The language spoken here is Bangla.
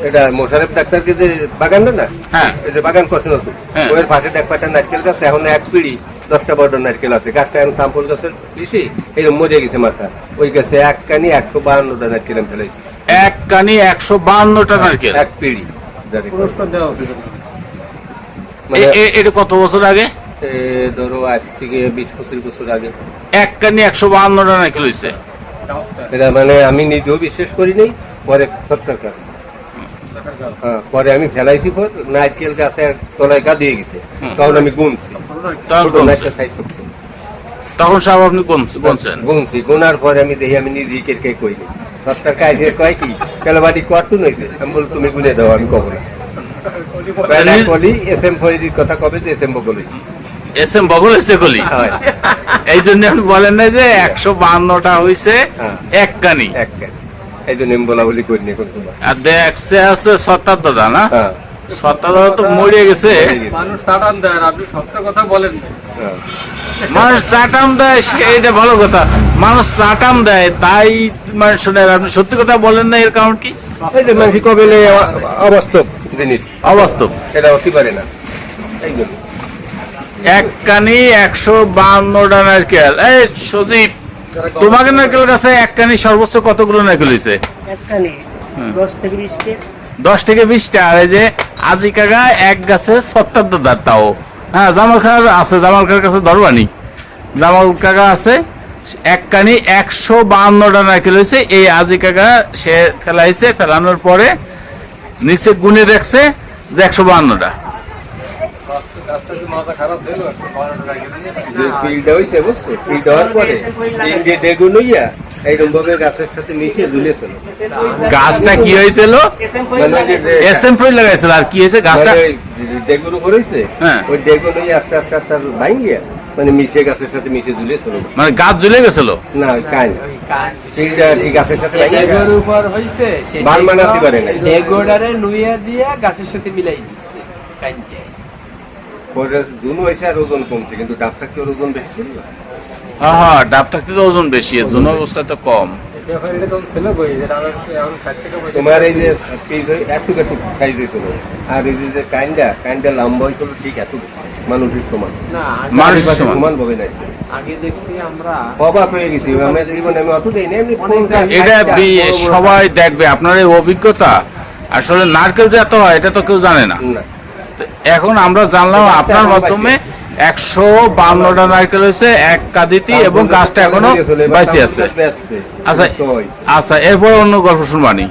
এটা মোশারেফ ডাক্তারকে যে বাগানটা না, হ্যাঁ এটা বাগান করছে নতুন, ওর পাশে এক পাটা নারকেল গাছ, এখন এক পিড়ি 10টা বড় নারকেল আছে। গাছটা এখন সাম্পল গাছের বেশি এরকম মজে গেছে মাথা। ওই গাছে এক কানি 152টা নারকেল আমি ফেলাইছি। এক কানি 152টা নারকেল, এক পিড়ি। পুরস্কার দেওয়া উচিত। এটা কত বছর আগে? ধরো আজ থেকে 20-25 বছর আগে। এক কানি 152টা নারকেল হয়েছে। এটা মানে আমি নিজেও বিশ্বাস করি নাই, পরে সত্তর কাজ। হ্যাঁ, পরে আমি ফেলাইছি, পর নারকেল গাছে তলায় গা দিয়ে গেছে, তখন আমি গুনছি। তখন সব আপনি গুনছি, গুনার পরে আমি দেখি আমি নিজেই কেটে কইনি। সত্তর কাজ কয় কি কেলাবাড়ি কর্তুন হয়েছে, আমি বল তুমি গুনে দাও, আমি কব না। কলি এস এম ফরিদির কথা কবে যে এস এম বগল হয়েছি, এস এম বগল হয়েছে কলি, এই জন্য আপনি বলেন না যে 152টা হয়েছে এক কানি। এক কানি, এই জন্য আমি বলা বলি করিনি এখন তোমার। আর দেখছে আছে সত্তর দাদা না, সত্তর দাদা তো মরে গেছে। মানুষ সাটান দেয়, আপনি সত্য কথা বলেন না। মানুষ চাটাম দেয়, এটা ভালো কথা। মানুষ চাটাম দেয় তাই মানুষ শুনে, আপনি সত্যি কথা বলেন না, এর কারণ কি? এই যে মানুষ কবেলে অবাস্তব জিনিস, অবাস্তব, এটা হতে পারে না। এই জন্য এক কানি 152টা নারকেল। এই সজীব, তোমাকে নারকেল গাছে এক কানি সর্বোচ্চ কতগুলো নারকেল হয়েছে? 10 থেকে 20টা। আর এই যে আজি কাকা এক গাছে 70 দাদা, তাও হ্যাঁ জামাল খার আছে, জামাল খার কাছে ধরবানি, জামাল কাকা আছে এক কানি 152টা নারকেল হয়েছে। এই আজি কাকা সে ফেলাইছে, ফেলানোর পরে নিচে গুনে দেখছে যে 152টা। যে ফিল্ডটা হয়েছে বুঝছো, ফিল্ড হওয়ার পরে যে বেগুন হইয়া এইরকম ভাবে গাছের সাথে মিশিয়ে ঝুলেছিল। গাছটা কি হয়েছিল? এস এম ফ্রুট লাগাইছিল। আর কি হয়েছে গাছটা? ডেগুর উপর হয়েছে, ওই ডেগুন হইয়া আস্তে আস্তে আস্তে ভাঙিয়া মানে মিশে গাছের সাথে মিশে ঝুলেছিল। মানে গাছ ঝুলে গেছিল না, কান ফিল্ডটা এই গাছের সাথে ডেগুর উপর হইছে, বাল মানাতে পারে না, ডেগুটারে নুইয়া দিয়া গাছের সাথে মিলাই দিচ্ছে কাইনকে। পরে জুন হয়েছে আর ওজন কমছে, কিন্তু ডাবটা কি ওর ওজন বেশি ছিল? হ্যাঁ হ্যাঁ, ডাব থাকতে তো ওজন বেশি, জুন অবস্থা তো কম। তোমার এই যে এতটুকু একটু খাই দিয়েছিল, আর এই যে কাইন্ডা লম্বা হয়েছিল ঠিক এত মানুষের সমান, মানুষের সমান ভাবে নাই। আগে দেখছি আমরা অবাক হয়ে গেছি, আমার জীবনে আমি অত দেই না। এটা সবাই দেখবে, আপনার এই অভিজ্ঞতা। আসলে নারকেল যে এত হয় এটা তো কেউ জানে না। এখন আমরা জানলাম আপনার মাধ্যমে 152টা নারকেল হয়েছে এক কাদিতে, এবং গাছটা এখনো বেঁচে আছে। আচ্ছা আচ্ছা, এরপর অন্য গল্প শুনবানি।